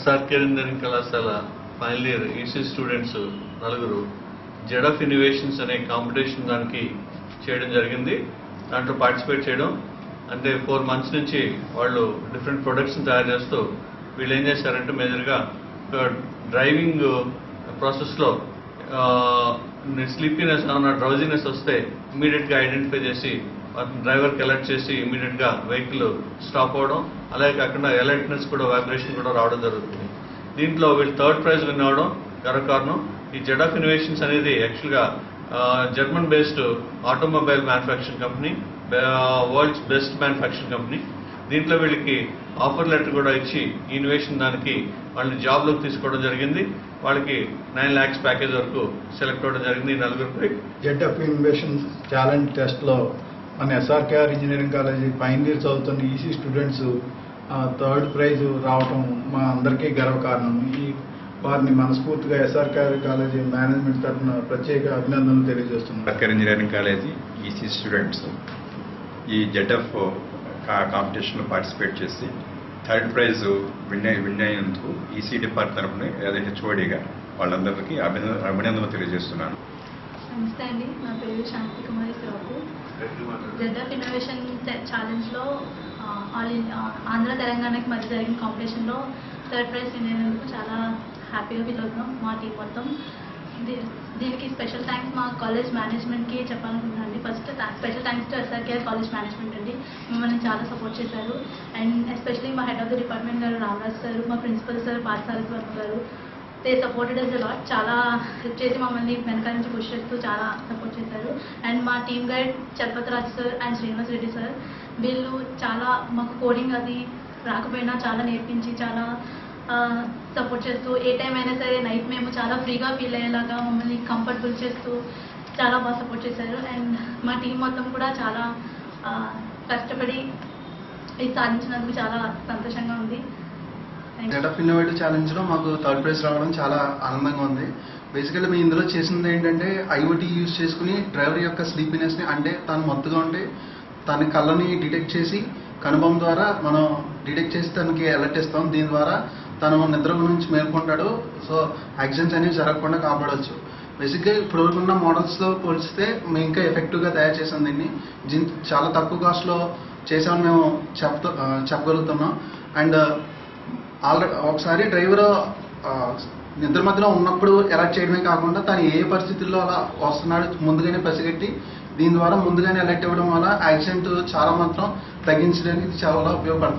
SRK engineering కళాశాల final year EC students నలుగురు Z of innovations అనే కాంపిటీషన్ దానికి చేయడం జరిగింది. దాంట్లో పార్టిసిపేట్ చేయడం అంటే 4 months నుంచి వాళ్ళు డిఫరెంట్ ప్రొడక్ట్స్ని తయారు చేస్తూ వీళ్ళు ఏం చేశారంటే మేజర్గా డ్రైవింగ్ ప్రాసెస్లో స్లీపీనెస్ ఏమన్నా డ్రౌజీనెస్ వస్తే ఇమీడియట్గా ఐడెంటిఫై చేసి డ్రైవర్కి అలర్ట్ చేసి ఇమీడియట్గా వెహికల్ స్టాప్ అవ్వడం, అలాగే కాకుండా అలర్ట్నెస్ కూడా వైబ్రేషన్ కూడా రావడం జరుగుతుంది. దీంట్లో వీళ్ళు 3rd ప్రైజ్ విన్ అవ్వడం గర్వకారణం. ఈ జెడ్ ఆఫ్ ఇన్నోవేషన్స్ అనేది యాక్చువల్గా German based automobile manufacturing company, world's best manufacturing company. దీంట్లో వీళ్ళకి ఆఫర్ లెటర్ కూడా ఇచ్చి ఈ ఇన్నోవేషన్ దానికి వాళ్ళని జాబ్లోకి తీసుకోవడం జరిగింది. వాళ్ళకి 9 lakhs ప్యాకేజ్ వరకు సెలెక్ట్ అవ్వడం జరిగింది. ఈ నలుగురికి జెడ్ ఆఫ్ ఇన్నోవేషన్ టాలెంట్ టెస్ట్లో మన SRKR engineering college final year చదువుతున్న ఈసీ స్టూడెంట్స్ 3rd ప్రైజ్ రావటం మా అందరికీ గర్వకారణం. వారిని మనస్ఫూర్తిగా ఎస్ఆర్కేఆర్ కాలేజీ మేనేజ్మెంట్ తరఫున ప్రత్యేక అభినందనలు తెలియజేస్తున్నాం. SRKR engineering college EC students ఈ జెడ్ ఆఫ్ కాంపిటీషన్లో పార్టిసిపేట్ చేసి 3rd ప్రైజ్ విన్ అయినందుకు ఈసీ డిపార్ట్మెంట్ తరఫున ఏదైతే హెచ్ఓడిగా వాళ్ళందరికీ అభినందనలు తెలియజేస్తున్నాను. నమస్తే అండి, నా పేరు శాంతి కుమారి శ్రావు. జెడ్ ఆఫ్ ఇన్నోవేషన్ ఛాలెంజ్లో ఆంధ్ర తెలంగాణకి మధ్య జరిగిన కాంపిటీషన్లో 3rd ప్రైజ్ విన్ అయినందుకు చాలా హ్యాపీగా ఫీల్ అవుతున్నాం మా టీం మొత్తం. దీనికి స్పెషల్ థ్యాంక్స్ మా కాలేజ్ మేనేజ్మెంట్కి చెప్పాలనుకుంటున్నాను. First special thanks to SRKR college management అండి, మమ్మల్ని చాలా సపోర్ట్ చేశారు. అండ్ ఎస్పెషల్లీ మా హెడ్ ఆఫ్ ది డిపార్ట్మెంట్ గారు రామరాజ్ సార్, మా ప్రిన్సిపల్ సార్ పార్థసారథి వర్మ గారు, దే సపోర్టెడ్ అస్ అలాట్. చాలా హెల్ప్ చేసి మమ్మల్ని వెనకాల నుంచి పుష్ చేస్తూ చాలా సపోర్ట్ చేశారు. అండ్ మా team guide Chalapathi Raj sir and Srinivas Reddy sir, వీళ్ళు చాలా మాకు కోడింగ్ అది రాకపోయినా చాలా నేర్పించి చాలా సపోర్ట్ చేస్తూ ఏ టైం అయినా సరే నైట్ మేము చాలా ఫ్రీగా ఫీల్ అయ్యేలాగా మమ్మల్ని కంఫర్టబుల్ చేస్తూ చాలా బాగా సపోర్ట్ చేశారు. అండ్ మా టీం మొత్తం కూడా చాలా కష్టపడి ఇది సాధించినందుకు చాలా సంతోషంగా ఉంది. జెడ్ ఆఫ్ ఇన్నోవేటివ్ ఛాలెంజ్లో మాకు 3rd ప్రైజ్ రావడం చాలా ఆనందంగా ఉంది. బేసికల్లీ మేము ఇందులో చేసింది ఏంటంటే ఐఓటీ యూజ్ చేసుకుని డ్రైవర్ యొక్క స్లీపీనెస్ని, అంటే తను మత్తుగా ఉంటే తన కళ్ళని డిటెక్ట్ చేసి కనుబొమ్మ ద్వారా మనం డిటెక్ట్ చేసి తనకి అలర్ట్ ఇస్తాం. దీని ద్వారా తను నిద్ర నుంచి మేల్కొంటాడు. సో యాక్సిడెంట్స్ అనేవి జరగకుండా కాపాడవచ్చు. బేసిక్గా ఇప్పుడు ఉన్న మోడల్స్తో పోలిస్తే మేము ఇంకా ఎఫెక్టివ్గా తయారు చేసాం. దీన్ని చాలా తక్కువ కాస్ట్లో చేసామని మేము చెప్పగలుగుతున్నాం. అండ్ ఆల్రెడీ ఒకసారి డ్రైవర్ నిద్ర మధ్యలో ఉన్నప్పుడు అలర్ట్ చేయడమే కాకుండా తను ఏ పరిస్థితుల్లో అలా వస్తున్నాడు ముందుగానే పసిగట్టి దీని ద్వారా ముందుగానే అలర్ట్ ఇవ్వడం వల్ల యాక్సిడెంట్ చాలా మాత్రం తగ్గించడానికి చాలా ఉపయోగపడుతుంది.